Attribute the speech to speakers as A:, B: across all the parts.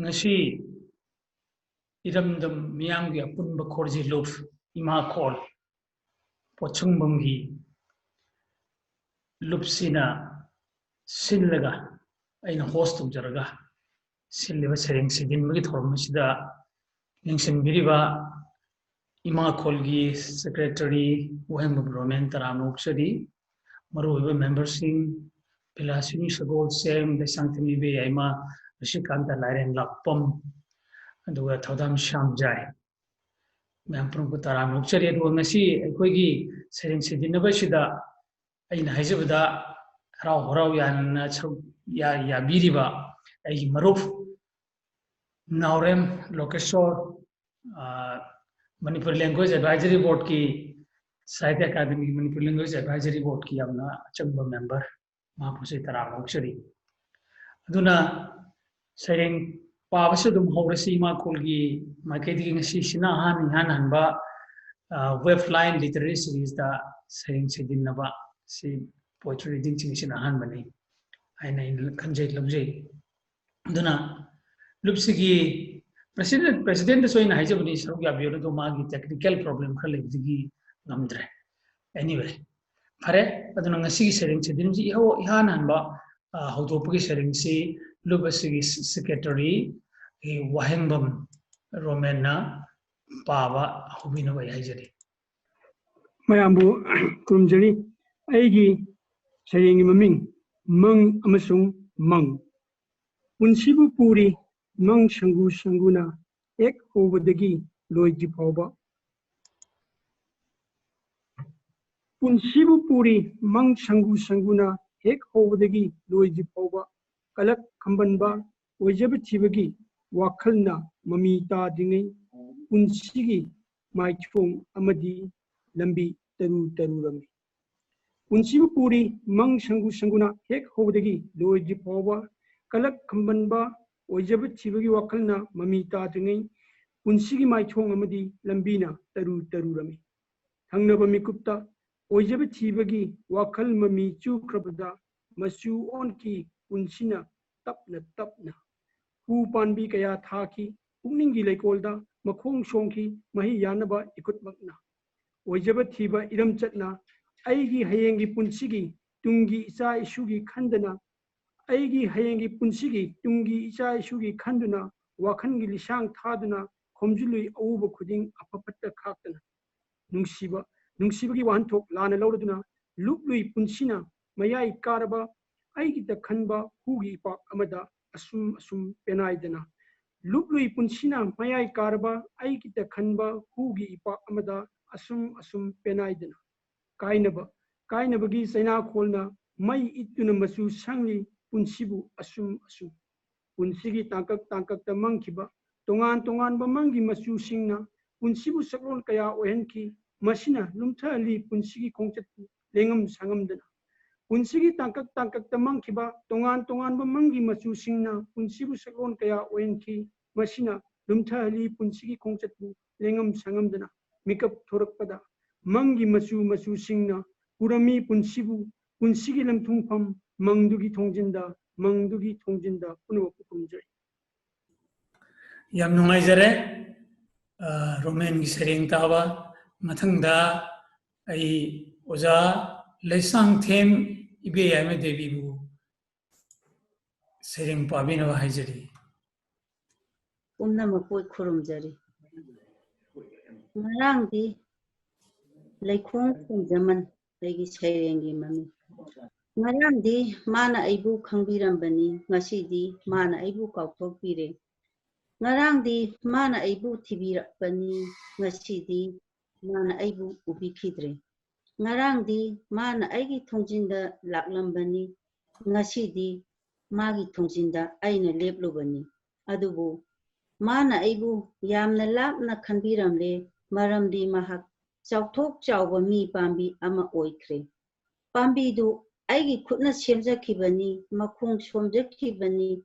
A: ngasi Iramdam Meeyamgi Apunba Khorjeilup ima khol Potsangbam gi lupsina sillaga aina host tawjaraga silliba Sheireng Sheidinnaba thormasida ningsinbiriba ima kholgi secretary Wahembam Roman Taramnoksadi maruiba membersing Pilasini Sagol Sem Desangtimi Be Aima Rishikanta Laren Lapam aduga Thodam Shamjai Mampurku Taramnoksadi aduga ngasi aikoigi Sheireng Sheidinnaba sida aina haijabada rau horau ya biriba ai maruf Naurem Lokeshwar Manipur Language Advisory Board ki Sahitya Akademi Manipur Language Advisory Board ki amna achangba member mapusi Taramnoksadi aduna Sheireng pabase dum hawrasi ma kolgi marketing ngasi sina hanba webline literary series da Sheireng Sheidinnaba si poetry reading sina hanbani aina kanjai labjai aduna lupsigi president so ina haijabani sarugya biyo do magi technical problem khale digi ngamdre anyway fare aduna ngasi Sheireng Sheidinnaba ihan hanba hawdopagi Sheireng si lubasigi secretary Wahembam Romana Pava Hubina Haijari
B: Mayambu Kurumjari Aigi Sheireng Maming Mang Amasung Mang Punsibu Puri Mang Shanguna Ek Ovadagi Loiji Pova Punsibu Puri Mang Shanguna Ek Ovadagi Loiji Pova Kalak Kambanba Wajabachibagi Wakalna Mamita Dingi Punsigi Maichung Amadi Lambi Tarurami Punsibu Puri Mang Shanguna Ek Ovadagi Loiji Pova Kalak Kambanba Wajabachibagi Wakalna Mamita Dingi Punsigi Maichung Amadi Lambina Tarurami Hangnaba Mikupta Wajabachibagi Wakal Mami Chukrabada Masu Onki Punsina Tapna Hu Panbi Kaya Thaki Pungningi Lekolda Makong Shonki Mahi Yanaba Ikutmakna Wajabatiba Iram Chatna Aigi Hayengi Punsigi Tungi Isa Ishugi Kandana Aigi Hayengi Punsigi Tungi Isa Ishugi Kanduna Wakangi Lishang Thaduna Komjului Auba Kuding Apapata Kakana Nungsibagi Wantok Lana Lauduna Luplui Punsina Mayai Karaba Aigi the Kanba Hugi Pak Amada Asum Penaidana Luplui Punsina Mayai Karaba Aigi the Kanba Hugi Pak Amada Asum Penaidana Kainabagi Saina Kolna Mai Ituna Masu Sangli Punsibu Asum Punsigi Tangkak the Mankiba Tongan Bamangi Masu Singna Punsibu Sakron Kaya Ohenki Masina Lumta Li Punsigi Kongchatu Lengam Sangamdana Punsigi Tangkak the Mankiba Tongan Bamangi Masu Singna Punsibu Sakron Kaya Ohenki Masina Lumta Li Punsigi Kongchatu Lengam Sangamdana Mikap Thorakpada Mangi Masu Singna Purami Punsigi Lamtungpam Mangdugi Tongjinda Punawapukumjai
A: Yam Nungaizare Roman gi Sheireng Taba Mathangda ai Oja Leisangthem Ibe Yame Devi bu Sheireng Pabina Haijari
C: Umnamapoi Khurumjari Marangdi Laikhong Kumjaman Legi Sheirengi Mami Marangdi Mana Aibu Khangbirambani Ngasidi Mana Aibu Kauthokpire Marangdi Mana Aibu Thibirapani Ngasidi Mana Aibu Ubikidre Marangdi Mana Aigi Thongjinda Laklambani Ngasidi Magi Thongjinda Aina Leplubani Adubu Mana Aibu Yamna Lapna Khanbiramle Maramdi Mahak Chauthok Chauba Mi Pambi Ama Oikre Pambi du Aigi Kutna Shemjakibani Makong Shomjakibani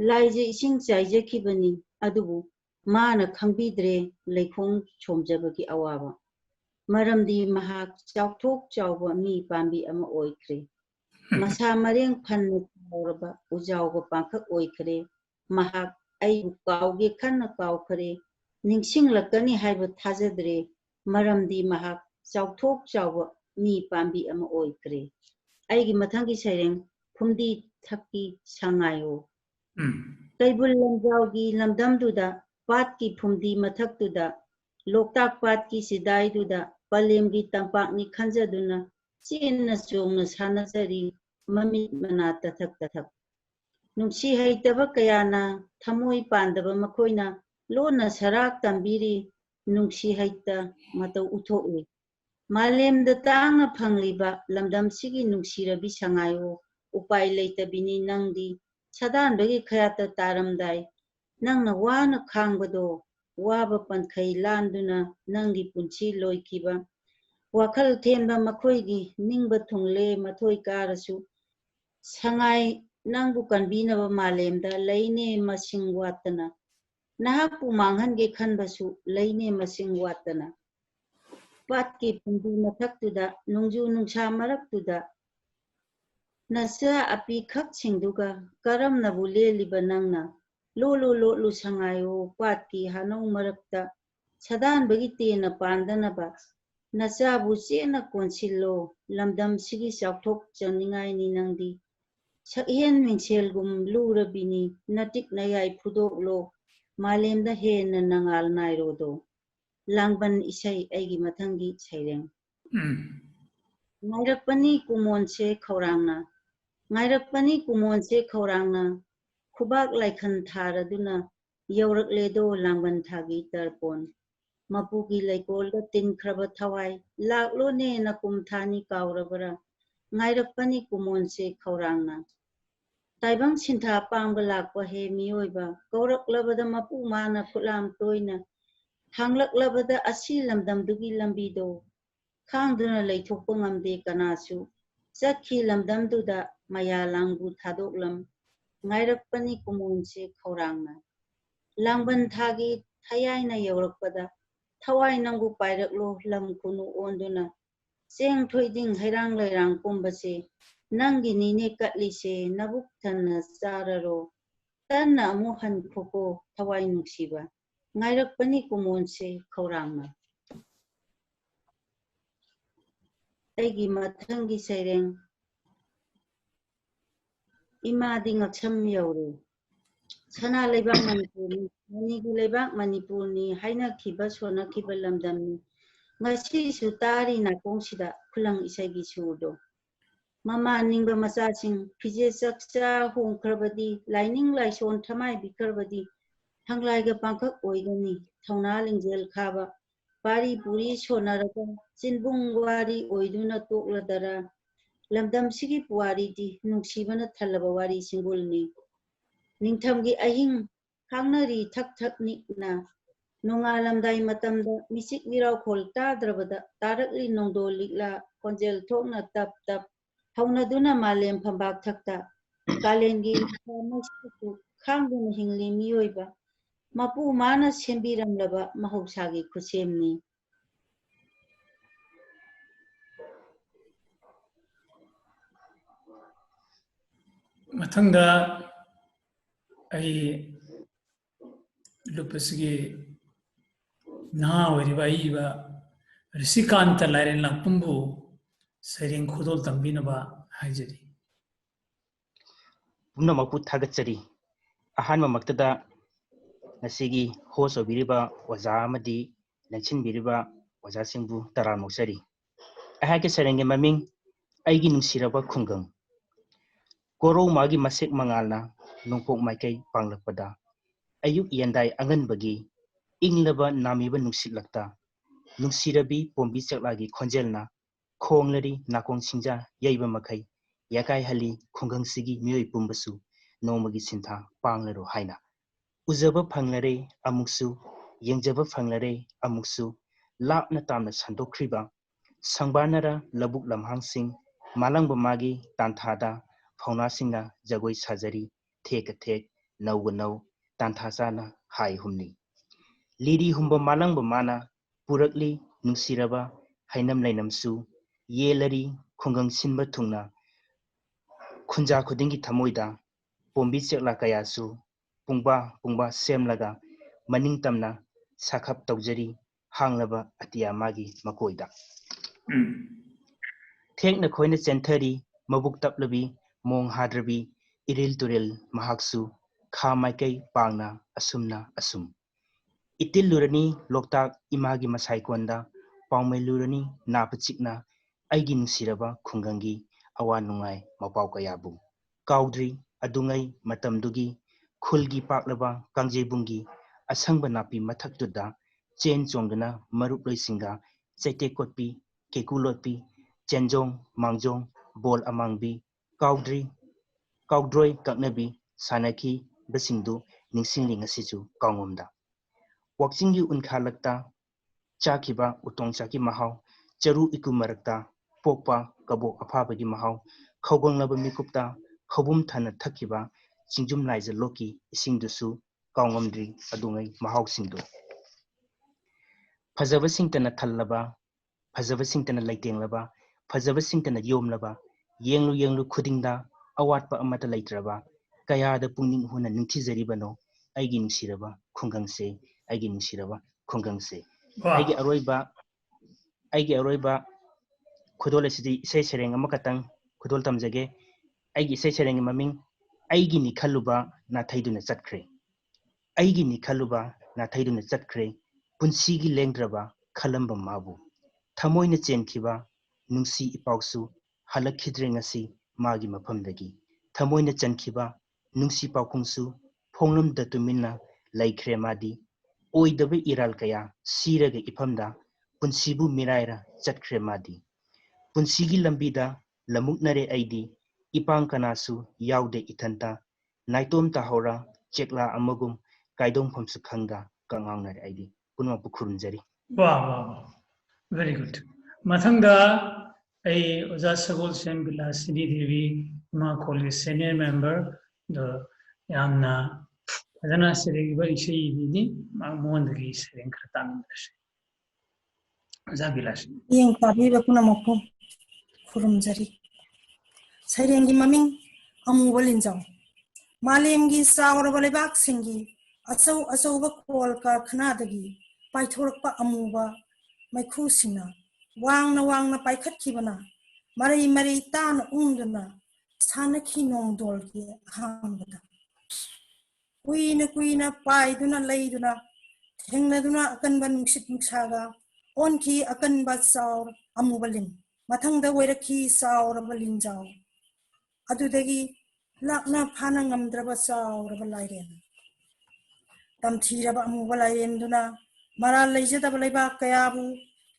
C: Laije Ising Chaijakibani Adubu Mana Khangbidre Laikhong Chomjabagi Awaba Maramdi Mahak Chauthok Chauba Mi Pambi Ama Oikre Masa Mareng Phanna Chauba Ujauba Pankak Oikre Mahak ꯑꯩꯕꯨ ꯀꯥꯎꯒꯦ ꯈꯟꯅ ꯀꯥꯎꯈꯔꯦ ꯅꯤꯡꯁꯤꯡꯂꯛꯀꯅꯤ ꯍꯥꯏꯕ ꯊꯥꯖꯗ꯭ꯔꯦ ꯃꯔꯝꯗꯤ ꯃꯍꯥꯛ ꯆꯥꯎꯊꯣꯛ ꯆꯥꯎꯕ ꯃꯤ ꯄꯥꯝꯕꯤ ꯑꯃ ꯑꯣꯏꯈ꯭ꯔꯦ ꯑꯩꯒꯤ ꯃꯊꯪꯒꯤ ꯁꯩꯔꯦꯡ ꯐꯨꯝꯗꯤ ꯊꯛꯀꯤ ꯁꯉꯥꯏꯌꯣ ꯀꯩꯕꯨꯜ ꯂꯝꯖꯥꯎꯒꯤ ꯂꯝꯗꯝꯗꯨꯗ ꯄꯥꯠꯀꯤ ꯐꯨꯝꯗꯤ ꯃꯊꯛꯇꯨꯗ ꯂꯣꯛꯇꯥꯛ ꯄꯥꯠꯀꯤ ꯁꯤꯗꯥꯏꯗꯨꯗ ꯄꯂꯦꯝꯒꯤ ꯇꯝꯄꯥꯛꯅꯤ ꯈꯟꯖꯗꯨꯅ ꯆꯦꯟꯅ ꯆꯣꯡꯅ ꯁꯥꯟꯅꯖꯔꯤ ꯃꯃꯤꯠ ꯃꯅꯥ ꯇꯊꯛ ꯇꯊꯛ ꯅꯨꯡꯁꯤ ꯍꯩꯇꯕ ꯀꯌꯥꯅ ꯊꯃꯣꯏ ꯄꯥꯟꯗꯕ ꯃꯈꯣꯏꯅ ꯂꯣꯟꯅ ꯁꯔꯥꯛ ꯇꯝꯕꯤꯔꯤ ꯅꯨꯡꯁꯤ ꯍꯩꯇ ꯃꯇꯧ ꯎꯠꯊꯣꯛꯏ ꯃꯥꯂꯦꯝꯗ ꯇꯥꯡꯅ ꯐꯪꯂꯤꯕ ꯂꯝꯗꯝꯁꯤꯒꯤ ꯅꯨꯡꯁꯤꯔꯕꯤ ꯁꯉꯥꯏꯌꯣ ꯎꯄꯥꯏ ꯂꯩꯇꯕꯤꯅꯤ ꯅꯪꯗꯤ ꯁꯥꯗꯥꯟꯕꯒꯤ ꯈꯌꯥꯠꯇ ꯇꯥꯔꯝꯗꯥꯏ ꯅꯪꯅ ꯋꯥꯅ ꯈꯥꯡꯕꯗꯣ ꯋꯥꯕ ꯄꯟꯈꯩ ꯂꯥꯟꯗꯨꯅ ꯅꯪꯒꯤ ꯄꯨꯟꯁꯤ ꯂꯣꯏꯈꯤꯕ ꯋꯥꯈꯜ ꯊꯦꯟꯕ ꯃꯈꯣꯏꯒꯤ ꯅꯤꯡꯕ ꯊꯨꯡꯂꯦ ꯃꯊꯣꯏ ꯀꯥꯔꯁꯨ ꯁꯉꯥꯏ ꯅꯪꯕꯨ ꯀꯟꯕꯤꯅꯕ ꯃꯥꯂꯦꯝꯗ ꯂꯩꯅꯦ ꯃꯁꯤꯡ ꯋꯥꯠꯇꯅ ꯅꯍꯥꯛꯄꯨ ꯃꯥꯡꯍꯟꯒꯦ ꯈꯟꯕꯁꯨ ꯂꯩꯅꯦ ꯃꯁꯤꯡ ꯋꯥꯠꯇꯅ ꯄꯥꯠꯀꯤ ꯐꯨꯝꯗꯤ ꯃꯊꯛꯇꯨꯗ ꯅꯣꯡꯖꯨ ꯅꯨꯡꯁꯥ ꯃꯔꯛꯇꯨꯗ ꯅꯆꯥ ꯑꯄꯤꯈꯛꯁꯤꯡꯗꯨꯒ ꯀꯔꯝꯅꯕꯨ ꯂꯦꯜꯂꯤꯕ ꯅꯪꯅ ꯂꯣꯠꯂꯨ ꯂꯣꯠꯂꯨ ꯁꯉꯥꯏꯌꯣ ꯄꯥꯠꯀꯤ ꯍꯥꯅꯧ ꯃꯔꯛꯇ ꯁꯥꯗꯥꯟꯕꯒꯤ ꯇꯦꯟꯅ ꯄꯥꯟꯗꯅꯕ ꯅꯆꯥꯕꯨ ꯆꯦꯠꯅ ꯀꯣꯟꯁꯤꯜꯂꯣ ꯂꯝꯗꯝꯁꯤꯒꯤ ꯆꯥꯎꯊꯣꯛꯆꯅꯤꯡꯉꯥꯏꯅꯤ ꯅꯪꯗꯤ ꯁꯛꯍꯦꯟ ꯃꯤꯡꯁꯦꯜꯒꯨꯝ ꯂꯨꯔꯕꯤꯅꯤ ꯅꯇꯤꯛ ꯅꯌꯥꯏ ꯐꯨꯗꯣꯛꯂꯣ ꯃꯥꯂꯦꯝꯗ ꯍꯦꯟꯅ ꯅꯉꯥꯜ ꯅꯥꯏꯔꯣꯗꯣ ꯂꯥꯡꯕꯟ ꯏꯁꯩ ꯑꯩꯒꯤ ꯃꯊꯪꯒꯤ ꯁꯩꯔꯦꯡ ꯉꯥꯏꯔꯛꯄꯅꯤ ꯀꯨꯃꯣꯟꯁꯦ ꯈꯧꯔꯥꯡꯅ ꯉꯥꯏꯔꯛꯄꯅꯤ ꯀꯨꯃꯣꯟꯁꯦ ꯈꯧꯔꯥꯡꯅ ꯈꯨꯕꯥꯛ ꯂꯥꯏꯈꯟ ꯊꯥꯔꯗꯨꯅ ꯌꯧꯔꯛꯂꯦꯗꯣ ꯂꯥꯡꯕꯟ ꯊꯥꯒꯤ ꯇꯔꯄꯣꯟ ꯃꯄꯨꯒꯤ ꯂꯩꯀꯣꯜꯗ ꯇꯤꯟꯈ꯭ꯔꯕ ꯊꯋꯥꯏ ꯂꯥꯛꯂꯣꯅꯦ ꯅꯀꯨꯝ ꯊꯥꯅꯤ ꯀꯥꯎꯔꯕꯔꯥ ꯉꯥꯏꯔꯛꯄꯅꯤ ꯀꯨꯃꯣꯟꯁꯦ ꯈꯧꯔꯥꯡꯅ ꯇꯥꯏꯕꯪ ꯁꯤꯟꯊꯥ ꯄꯥꯡꯕ ꯂꯥꯛꯄ ꯍꯦ ꯃꯤꯑꯣꯏꯕ ꯀꯧꯔꯛꯂꯕꯗ ꯃꯄꯨ ꯃꯥꯅ ꯈꯨꯠꯂꯥꯝ ꯇꯣꯏꯅ ꯍꯥꯡꯂꯛꯂꯕꯗ ꯑꯁꯤ ꯂꯝꯗꯝꯗꯨꯒꯤ ꯂꯝꯕꯤꯗꯣ ꯈꯥꯡꯗꯨꯅ ꯂꯩꯊꯣꯛꯄ ꯉꯝꯗꯦ ꯀꯅꯥꯁꯨ ꯆꯠꯈꯤ ꯂꯝꯗꯝꯗꯨꯗ ꯃꯌꯥꯂꯥꯡꯕꯨ ꯊꯥꯗꯣꯛꯂꯝ ꯉꯥꯏꯔꯛꯄꯅꯤ ꯀꯨꯃꯣꯟꯁꯦ ꯈꯧꯔꯥꯡꯅ ꯂꯥꯡꯕꯟ ꯊꯥꯒꯤ ꯊꯌꯥꯏꯅ ꯌꯧꯔꯛꯄꯗ ꯊꯋꯥꯏ ꯅꯪꯕꯨ ꯄꯥꯏꯔꯛꯂꯣ ꯂꯝ ꯈꯨꯅꯨ ꯑꯣꯟꯗꯨꯅ ꯆꯦꯡ ꯊꯣꯏꯗꯤꯡ ꯍꯩꯔꯥꯡ ꯂꯩꯔꯥꯡ ꯄꯨꯝꯕꯁꯦ ꯅꯪꯒꯤꯅꯤꯅꯦ ꯀꯠꯂꯤꯁꯦ ꯅꯕꯨꯛ ꯊꯟꯅ ꯆꯥꯔꯔꯣ ꯇꯟꯅ ꯑꯃꯨꯛ ꯍꯟꯈꯣꯀꯣ ꯊꯋꯥꯏ ꯅꯨꯡꯁꯤꯕ ꯉꯥꯏꯔꯛꯄꯅꯤ ꯀꯨꯃꯣꯟꯁꯦ ꯈꯧꯔꯥꯡꯅ ꯑꯩꯒꯤ ꯃꯊꯪꯒꯤ ꯁꯩꯔꯦꯡ ꯏꯃꯥꯗꯤ ꯉꯛꯁꯝ ꯌꯧꯔꯦ ꯁꯅꯥ ꯂꯩꯕꯥꯛ ꯃꯅꯤꯄꯨꯔꯅꯤ ꯃꯅꯤꯒꯤ ꯂꯩꯕꯥꯛ ꯃꯅꯤꯄꯨꯔꯅꯤ ꯍꯥꯏꯅꯈꯤꯕ ꯁꯣꯟꯅꯈꯤꯕ ꯂꯝꯗꯝꯅꯤ ꯉꯁꯤꯁꯨ ꯇꯥꯔꯤ ꯅꯥꯀꯣꯡꯁꯤꯗ ꯈꯨꯂꯪ ꯏꯁꯩꯒꯤ ꯁꯨꯔꯗꯣ ꯃꯃꯥ ꯅꯤꯡꯕ ꯃꯆꯥꯁꯤꯡ ꯐꯤꯖꯦꯠ ꯆꯛꯆꯥ ꯍꯣꯡꯈ꯭ꯔꯕꯗꯤ ꯂꯥꯏꯅꯤꯡ ꯂꯥꯏꯁꯣꯟ ꯊꯃꯥꯏꯕꯤꯈ꯭ꯔꯕꯗꯤ ꯍꯪꯂꯥꯏꯒ ꯄꯥꯡꯈꯛ ꯑꯣꯏꯒꯅꯤ ꯊꯧꯅꯥ ꯂꯤꯡꯖꯦꯜ ꯈꯥꯕ ꯄꯥꯔꯤ ꯄꯨꯔꯤ ꯁꯣꯟꯅꯔꯒ ꯆꯤꯟꯕꯨꯡ ꯋꯥꯔꯤ ꯑꯣꯏꯗꯨꯅ ꯇꯣꯛꯂꯗꯔꯥ ꯂꯝꯗꯝꯁꯤꯒꯤ ꯄꯨꯋꯥꯔꯤꯗꯤ ꯅꯨꯡꯁꯤꯕꯅ ꯊꯜꯂꯕ ꯋꯥꯔꯤ ꯁꯤꯡꯒꯨꯜꯅꯤ ꯅꯤꯡꯊꯝꯒꯤ ꯑꯍꯤꯡ ꯈꯥꯡꯅꯔꯤ ꯊꯛ ꯊꯛ ꯅꯤꯛꯅ ꯅꯣꯡꯉꯥꯜꯂꯝꯗꯥꯏ ꯃꯇꯝꯗ ꯃꯤꯆꯤꯛ ꯃꯤꯔꯥꯎꯈꯣꯜ ꯇꯥꯗ꯭ꯔꯕꯗ ꯇꯥꯔꯛꯂꯤ ꯅꯣꯡꯗꯣꯜ ꯂꯤꯛꯂꯥ ꯈꯣꯟꯖꯦꯜ ꯊꯣꯛꯅ ꯇꯞ ꯇꯞ ꯍꯧꯅꯗꯨꯅ ꯃꯥꯂꯦꯝ ꯐꯝꯕꯥꯛ ꯊꯛꯇ ꯀꯥꯂꯦꯟꯒꯤ ꯃꯩꯁꯥꯁꯨ ꯈꯥꯡꯗꯨꯅ ꯍꯤꯡꯂꯤ ꯃꯤꯑꯣꯏꯕ ꯃꯄꯨ ꯃꯥꯅ ꯁꯦꯝꯕꯤꯔꯝꯂꯕ ꯃꯍꯧꯁꯥꯒꯤ ꯈꯨꯠꯁꯦꯝꯅꯤ
A: ꯃꯊꯪꯗ ꯑꯩ ꯂꯨꯞꯄꯁꯤꯒꯤ ꯅꯍꯥ ꯑꯣꯏꯔꯤꯕ ꯑꯏꯕ ꯔꯤꯁꯤꯀꯥꯟꯇ ꯂꯥꯏꯔꯦꯟ ꯂꯥꯛꯄꯨꯝꯕꯨ ꯁꯩꯔꯦꯡ ꯈꯨꯗꯣꯜ ꯇꯝꯕꯤꯅꯕ ꯍꯥꯏꯖꯔꯤ
D: ꯄꯨꯝꯅꯃꯛꯄꯨ ꯊꯥꯒꯠꯆꯔꯤ ꯑꯍꯥꯟꯕꯃꯛꯇꯗ ꯉꯁꯤꯒꯤ ꯍꯣꯁ ꯑꯣꯏꯕꯤꯔꯤꯕ ꯑꯣꯖꯥ ꯑꯃꯗꯤ ꯂꯦꯡꯁꯤꯟꯕꯤꯔꯤꯕ ꯑꯣꯖꯥꯁꯤꯡꯕꯨ ꯇꯔꯥꯝꯅ ꯑꯩꯍꯥꯛꯀꯤ ꯁꯩꯔꯦꯡꯒꯤ ꯃꯃꯤꯡ ꯑꯩꯒꯤ ꯅꯨꯡꯁꯤꯔꯕ ꯈꯨꯡꯒꯪ ꯀꯣꯔꯧ ꯃꯥꯒꯤ ꯃꯁꯦꯛ ꯃꯉꯥꯜꯅ ꯅꯣꯡꯄꯣꯛ ꯃꯥꯏꯀꯩ ꯄꯥꯡꯂꯛꯄꯗ ꯑꯌꯨꯛ ꯌꯦꯟꯗꯥꯏ ꯑꯉꯟꯕꯒꯤ ꯏꯪꯂꯕ ꯅꯥꯃꯤꯕ ꯅꯨꯡꯁꯤꯠꯂꯛꯇ ꯅꯨꯡꯁꯤꯔꯕꯤ ꯄꯣꯝꯕꯤ ꯆꯛꯂꯥꯒꯤ ꯈꯣꯟꯖꯦꯜꯅ ꯈꯣꯡꯂꯔꯤ ꯅꯥꯀꯣꯡ ꯁꯤꯡꯖꯥ ꯌꯩꯕ ꯃꯈꯩ ꯌꯥꯀꯥꯏꯍꯜꯂꯤ ꯈꯨꯡꯒꯪꯁꯤꯒꯤ ꯃꯤꯑꯣꯏ ꯄꯨꯝꯕꯁꯨ ꯅꯣꯡꯃꯒꯤ ꯁꯤꯟꯊꯥ ꯄꯥꯡꯂꯔꯣ ꯍꯥꯏꯅ ꯎꯖꯕ ꯐꯪꯂꯔꯦ ꯑꯃꯨꯛꯁꯨ ꯌꯦꯡꯖꯕ ꯐꯪꯂꯔꯦ ꯑꯃꯨꯛꯁꯨ ꯂꯥꯞꯅ ꯇꯥꯝꯅ ꯁꯟꯗꯣꯛꯈ꯭ꯔꯤꯕ ꯁꯪꯕꯥꯅꯔ ꯂꯧꯕꯨꯛ ꯂꯝꯍꯥꯡꯁꯤꯡ ꯃꯥꯂꯪꯕ ꯃꯥꯒꯤ ꯇꯥꯟꯊꯥꯗ ꯐꯧꯅꯥꯁꯤꯡꯅ ꯖꯒꯣꯏ ꯁꯥꯖꯔꯤ ꯊꯦꯛꯀ ꯊꯦꯛ ꯅꯧꯒ ꯅꯧ ꯇꯥꯟꯊꯥ ꯆꯥꯅ ꯍꯥꯏ ꯍꯨꯝꯅꯤ ꯂꯤꯔꯤ ꯍꯨꯝꯕ ꯃꯥꯂꯪꯕ ꯃꯥꯅ ꯄꯨꯔꯛꯂꯤ ꯅꯨꯡꯁꯤꯔꯕ ꯍꯩꯅꯝ ꯂꯩꯅꯝꯁꯨ ꯌꯦꯜꯂꯔꯤ ꯈꯨꯡꯒꯪ ꯁꯤꯟꯕ ꯊꯨꯡꯅ ꯈꯨꯟꯖꯥ ꯈꯨꯗꯤꯡꯒꯤ ꯊꯃꯣꯏꯗ ꯄꯣꯝꯕꯤ ꯆꯦꯛꯂꯥ ꯀꯌꯥꯁꯨ pungba semlaga maning tamna sakhap taujari hanglaba atiya magi makoida thekna khoina chenthari mabuk taplabi mong hadrabi iril turil mahaksu kha maikai pangna asum itil lurani loktak imagi masai konda paumai lurani napachikna aigi nungsiraba khungangi awa nungai mapau kayabu kaudri adungai matamdugi khulgi paklaba kangjebungi asangba napi mathaktuda chen chongdana marup loisinga chaite kotpi kekulotpi chenjong mangjong bol amangbi kaudroi kaknabi sanaki basingdu ningsingling asichu kaungomda wakchingi unkhalakta chakiba utong chaki mahau charu ikumarakta pokpa kabo afabagi mahau khawganglaba mikupta khawbum thana thakiba chingjum laija loki isingdusu kaungomdri adungai mahau singdu phajaba singtana thallaba phajaba singtana laitenglaba phajaba singtana yomlaba yenglu khudingda awatpa amata laitraba kayada pungning huna ningthijaribano aigi nungsiraba khungangse aigi aroiba khudol asidi isai sereng amakatang khudol tamjage aigi isai sereng maming aigi ni khaluba na thaiduna chatkre punsigi lengdraba khalamba mabu thamoina chenkhiba nungsi ipausu halakhidre ngasi magi maphamdagi thamoina chankhiba nungsi paukungsu phonglamda tuminna laikhre madi oidaba iral kaya siraga ifamda punsibu miraira chatkre madi punsigi lambida lamuknare aidi ipang kanasu yaude ithanta naitom tahora chekla amagum kaidong phamsu khangda kangaunare aidi punma pukhurunjari
A: Wow. Very good. Mathangda a Oza Sagol Sembila Sidi Devi Ma College senior member the Yamna Adana Sering very shady Mamondri Sering Kratam Zabilash.
E: Yang tabi bakuna moko kurumjari. Sayrengi maming amu balinjau. Malemgi sawra balibak singi asau bakol ka khanadagi paithorpa amuba maikhu sina wangna paikhat kibana mari tan ungdana sanakhi nongdol ki hambada kuina paiduna leiduna thengladuna akanba nungsit nungsaga onki akanba saur amubalin mathangda wairaki saur balin jaw adudagi lakna phana ngamdraba saur balairen tamthiraba amubalairen duna maral leijadaba leiba kayabu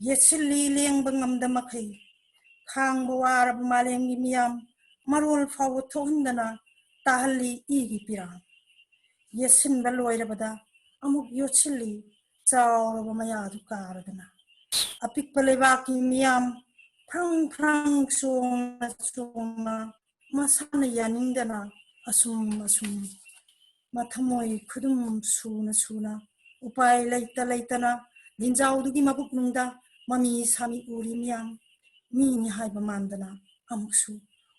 E: yetsilli lengba ngamda makhai khangba warab malemgi miyam marul faw thohundana tahalli igi pirang yesinba loirabada amuk yotsilli sauraba mayadu karadana apik palebaki miyam prang sona masana yaningdana asum mathamoi khudum suna upai leitana linjaudugi mabuk nungda mami sami uri miyam mini haiba mandana amuksu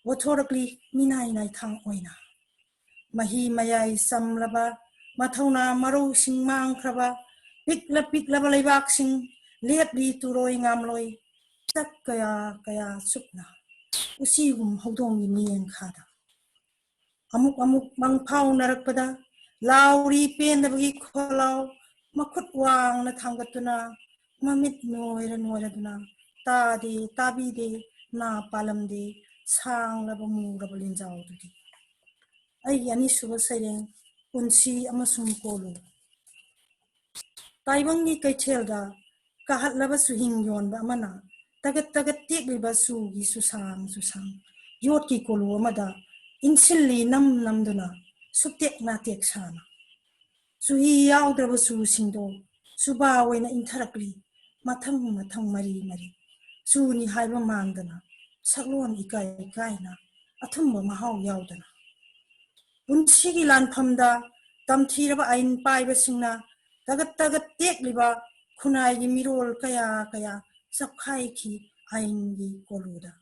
E: wathorakli minai thang oina mahi mayai samlaba mathauna maro sing mangkraba pikla leibak sing letli turoi ngamloi tak kaya supna usigum hodongi mien khada amuk mangphau narakpada lauri pendabagi kholau makhut wangna thangatuna mamit noira tabide na palamde sanglaba muraba linjau dudi ai yani suba saireng punsi amasung kolu taibangi kaichelda kahatlaba suhing yonba amana tagat tekliba sugi susang yotki kolu amada insilli namduna subtek na tek sana suhi yaudraba su singdo suba waina intharakli mathang mari suni haiba mandana saklon ikaina athumba mahau yaudana punsigi lanphamda tamthiraba ain paiba singna tagat tekliba khunai mirol kaya sapkhai ki aingi koluda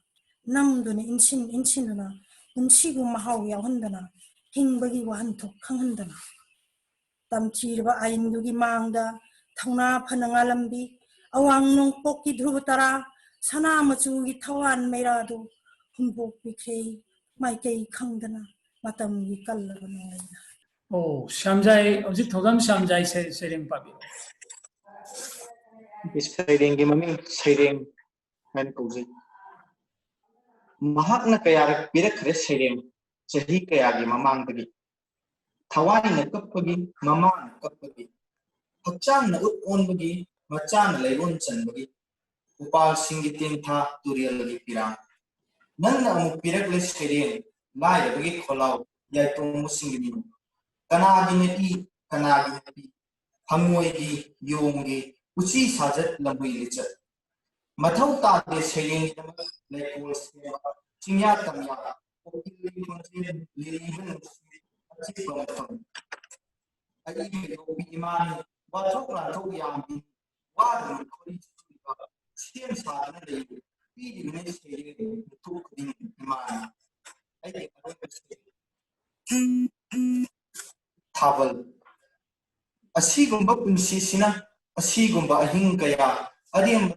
E: namduna insinuna punsigu mahau yauhandana hingbagi wahanthok khanghandana tamthirba aindugi mangda thongna phananga lambi awang nongpokki dhrubutara sana machugi thawan meiradu humbok pikhe maikei khangdana matamgi kallaba nongaina.
A: Oh, Shamjai, Ojit Thogam Shamjai Sheireng Pabi.
F: Sheireng Mami Sheireng and Kuzi. Mahakna Kaya Pirakre Sheireng, Sahi Kayagi Mamang Pagi. Tawani Kapagi, Mamang Kapagi. Hachan on Bagi, Machan Layun Chanbagi. Upal Singitin Tha Turial Pira. None of Pirakle Sheireng, Lai Bagi Kolau, Yatum Singing. Kanagi Kanagi, Hamoigi, Yongi, Uchi Sajat Lambi Richard. Matauta de Sheireng Nepals, Chinyatamya, Living I Iman, Watoka Toyami, Wadu, Still Saturday, feeding Sheireng took in Iman. I think Tabal. A Sigumba Punsisina, a Sigumba Ahing Kaya, Adiam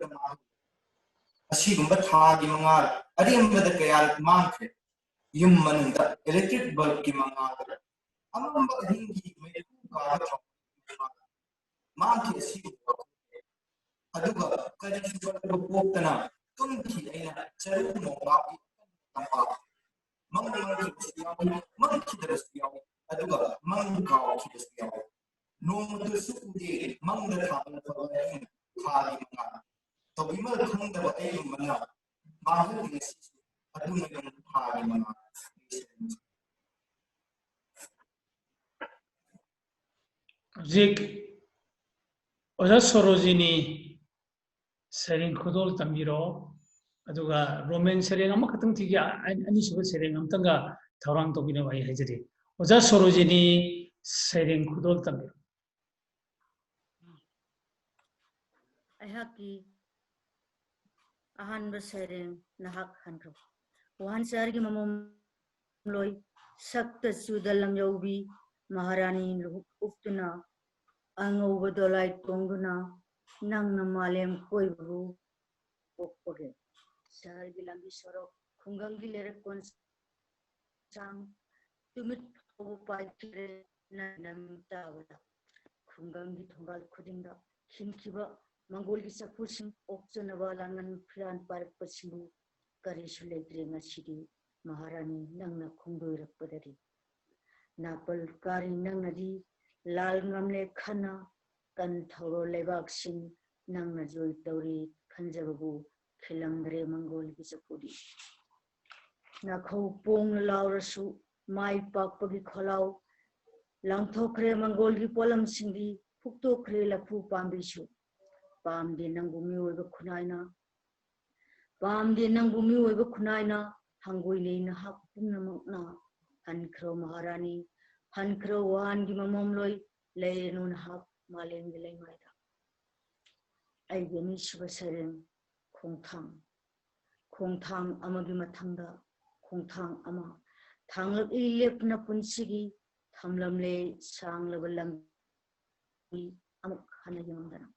F: a Sigumba Tagi Mangar, Adiam the Kaya Manke, Yumman, the electric bulb Kimangar. Among the Hingi made Manke Sigumba Aduga, Kadipana, Tunki, Cheruno, Monkey Aduga, Manka, no to Suki, Manga Kali, so we might come to a mana. Mahu is Adunam Hari.
A: Zik Oza Sorojini Sheireng Kudol Tamiro, Aduga Roman Sheireng Amakatang Tiga, and Anisuba Sheireng Amtanga, Tarang Tobino by Hajari. Oza Sorojini Sheireng Kudol Tamiro.
C: Ayaki Ahan Sheireng Nahak Handro. One Sargi Mamum Loy Sakta Sudalam Yobi Maharani Uftuna Ango Dolai Tonguna Nang Namalem Koibu Opoge Sargi Lambi Soro Kungangi Lerekon Sang Tumit Opai Nanam Tawada Kungangi Tongal Kudinga Hinkiba Mangoli Sapusim Optionavalangan Plan Park Pasimu Karishule Drenga City Maharani Nangna Kundur Padari Napal Kari Nangadi Lal Namle Khana Kan Thoro Levaxin Nangna Joy Tori Kanjabu Kilamdre Mangoli Sapudi Nakho Pong Laurasu Mai Pakpagi Kolau Langthokre Mangoli Polam Sindi Pukto Kre Lapu Pambishu Pam de Nangumi over Kunaina Pam de Nangumi over Kunaina Hanguli Hapuna Hankro Maharani Hankro Wan Gimamomloi Layanun Hap Maling Maida Aigenish Sheireng Kongtang Amagimatanga Kongtang Ama Tanglap Ilip Napunsigi Tamlamle Sang Levelam Amuk Hanayamdana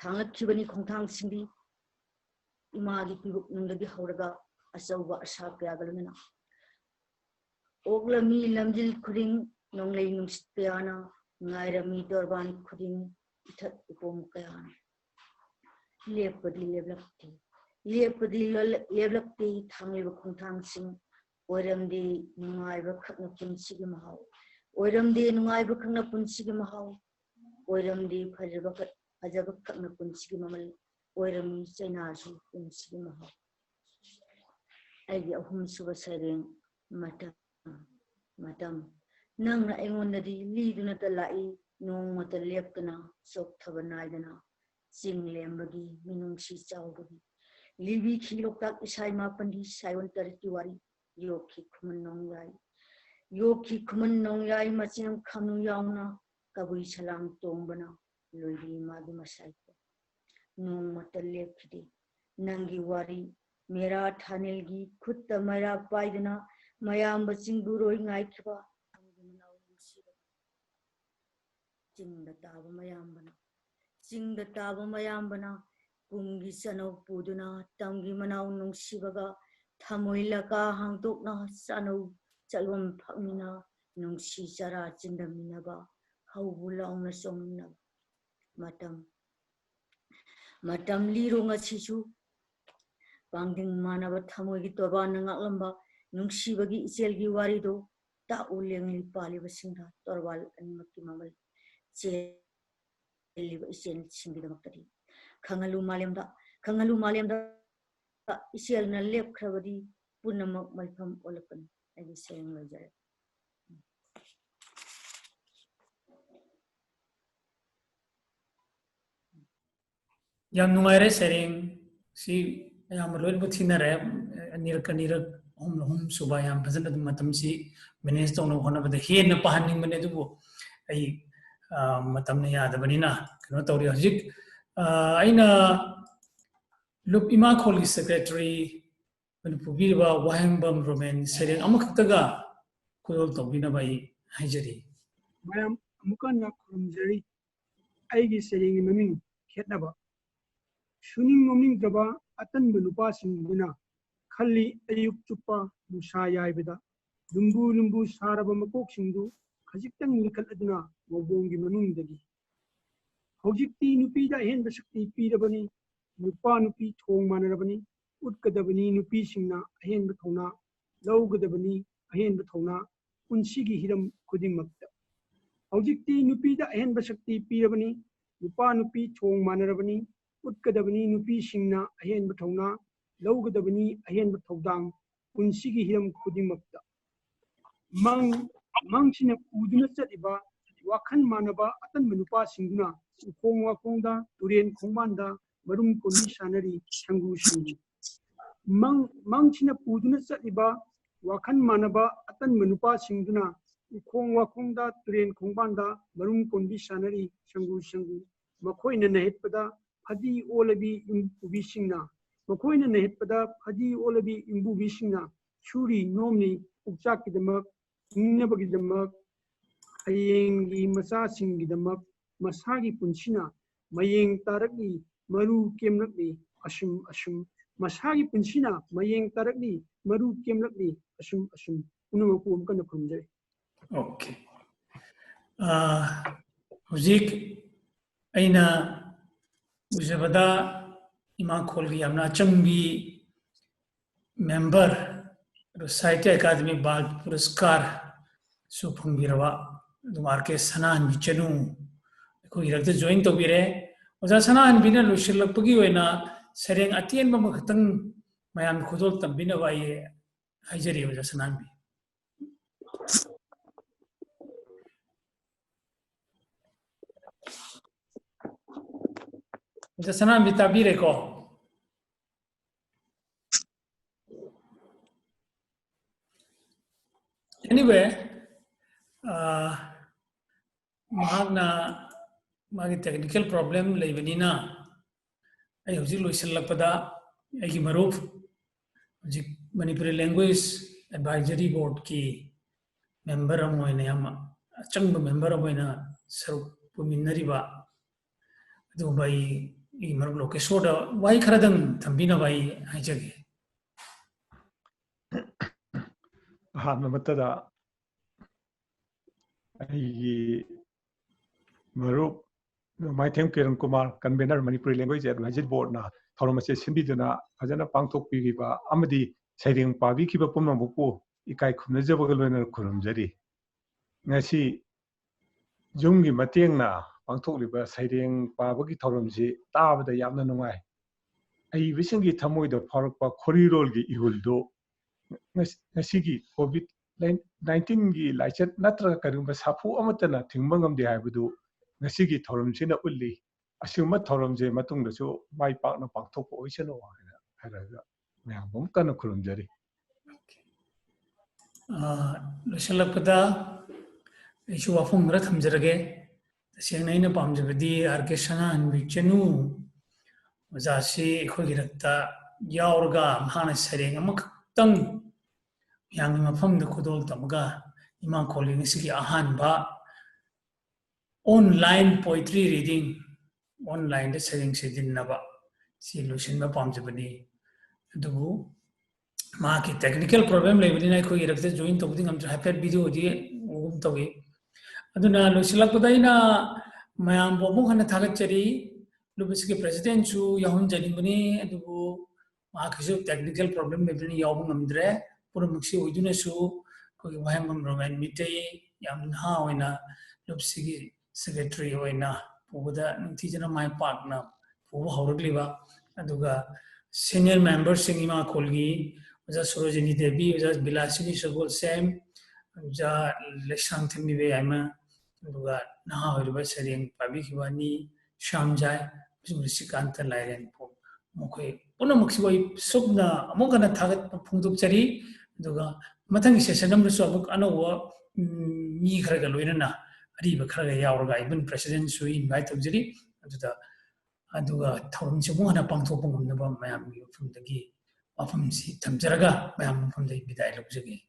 C: Tanglap Kibani Kongtang Sindi Imagi Pibuk Nungadi Horaga Asawa Ashak Yagaluna Ogla mi lamjil kuring nonglay nungstiana ngaira mi dorban kuring itat upom kayana lepadi leblakti thangliba khongthang sing oiramdi nungaiba khakna punsigi mahau oiramdi nungaiba khakna punsigi mahau oiramdi phajaba khakna punsigi mamal oiram chainasu punsigi mahau aigi ahum suba Sheireng Madam Nang Engonadi Liduna Talai Nong Matalepkana Sok Tabanaidana Sing Lembagi Minung Si Chowbagi Livi Kilokak Isai Mapandi Saiwan Taritiwari Yoki Kuman Nong Yai Machinam Kanu Yauna Kabui Salam Tombana Lodi Magi Masaiko Nong Matalepkidi Nangi Wari Mera Thanelgi Kutta Mera Paidana Mayam Baching Buroi Ngaikiba Chingda taba mayambana. Chingda taba mayambana. Kumgi sanau puduna. Tamgi manau nungsibaga. Thamoilaka hangtokna sanau chalwam phakmina. Nungsi chara chindaminaba. Haubulaungna somnaba. Matam lirunga chichu. Pangding manaba thamoigi toba nangaklamba. Nungsibagi ichelgi warido. Ta ulengli pali basinda. Torwal animaki mamal. Liba isen singida maktari. Kangalu malemda isel na lep kravadi punamak malpam olapan. Agi sayang lajare.
A: Yang nungaire sering si yang merluin butina re nirak hom suba yang pasal itu matam si manage tong hona pada hen na pahaning mana tu bu ai matam ni ada banina kena tahu dia hajik aina lup ima kholi secretary Manipuri ba Wahangbam Roman sering amak taga kudol tahu bina bai hajari.
B: Mayam amukan nak kurumjari aigi sering meming Sheidinnaba. Shuning moming daba atan belupa singguna khali ayuk cupa musaya ibeda lumbu saraba makok singdu khajiktan nikal aduna wabongi manung dagi hojikti nupi da hen basakti pirabani nupa nupi thong manarabani utkadabani nupi singna hen bathona lawgadabani hen bathona unsigi hiram khudingmakta hojikti nupi da hen basakti pirabani nupa nupi thong manarabani utkadabani nupi singna hen bathona lawgadabani hen bathodang unsigi hiram khudingmakta mang sina uduna chatiba wakhan manaba atan manupa singuna ukong wakongda turen khongmanda marum kondi sanari sangu singi mang sina uduna chatiba wakhan manaba atan manupa singuna ukong wakongda turen khongmanda marum kondi sanari sangu makhoina nahetpada phadi olabi imbubi singna makhoina nahetpada phadi olabi imbubi singna shuri nomni ukchakkidamak Ninabagidamak, Ayengi Masasingidamak, Masagi Punchina, Mayeng Tarakni, Maru Kemlakni, Ashum, Masagi Punchina, Mayeng Tarakni, Maru Kemlakni, Ashum, Unakum Kana Punjay.
A: Okay. Huzik Aina Uzabada Ima Kholi Amna Chambi member Sahitya Akademi Bal Puraskar Supungirawa Dumarke Sanan Bichanu Kuirakta join to Bire was a Sanan Bina Lushilapagi Wena Sereng Atian Bamakatan Mayam Kudol Tambina by Hajari was a Sanambi. The Sanam Vitabireko. Anyway, magi technical problem lebenina. Ay hujik loisalakpada ay gimaruf hujik Manipuri language advisory board ki member amoyna yama achangba member amoyna saruk puminariba adu bai gimaruf lokesoda wai kharadang thambina bai haijage.
G: Matada Marup Nongmaithem Kirankumar Convenor Manipuri Language Advisory Board na Thoromase Simbiduna Fajana Pangthok Piriba Amadi Sheireng Pabi Kiba Pumnamupu Ikai Khumnajabagalwena Kurumjari Ngasi Jungi Matengna Pangthok Liba Sheireng Pabagi Thoromsi Tabada Yamna Nungai Ai Visingi Tamoida Parakpa Khorirolgi Ihuldo Nasigi COVID-19 gi laichat natra karumba sapu amatana thingmangam de haibudu nasigi thorumsina ulli asuma thorumje matungdasu mai pakna pangthokpo oisano haraga mayambum kana khurumjari
A: Losalakpada isu wafung ra thamjarage tasengnaina pamjabadi arkesana anbichanu wajasi khogirakta yaurga mahana Sheireng amakhtang yang mafam da kudol tamaga ima kholi ngisigi ahan ba online poetry reading online the Sheireng Sheidinnaba si losinba pamjabani adubu ma ki technical problem lebina ko irakte join to buding am happy video di ugum tawi aduna losilakpadaina mayam bobu khana thagachari lubisiki president chu yahun janibani adubu ma ki technical problem lebina yawung amdre pura muksi oiduna su ko wahangam roman mitay yam ha oina lubisiki secretary oina pubuda nintijana my partner pubu hawrukliba aduga senior members singima kolgi uja Surojini Devi uja Bilasini Sagol Sam uja Lesang Thimi be aima aduga naha hoiba Sheireng pabi kiwani Shamjai Musikanta Lairen po mokoi puna muksiwai subna amokana thagat phungduk chari aduga mathang session am so amuk anawa mi kharaga loinana ariba kharaga yawraga even president su invite tawjiri aduga thawum chimuna pangthopung nabam mayam yufumdagi Afam si tamjaraga mayam from the bidai lobjagi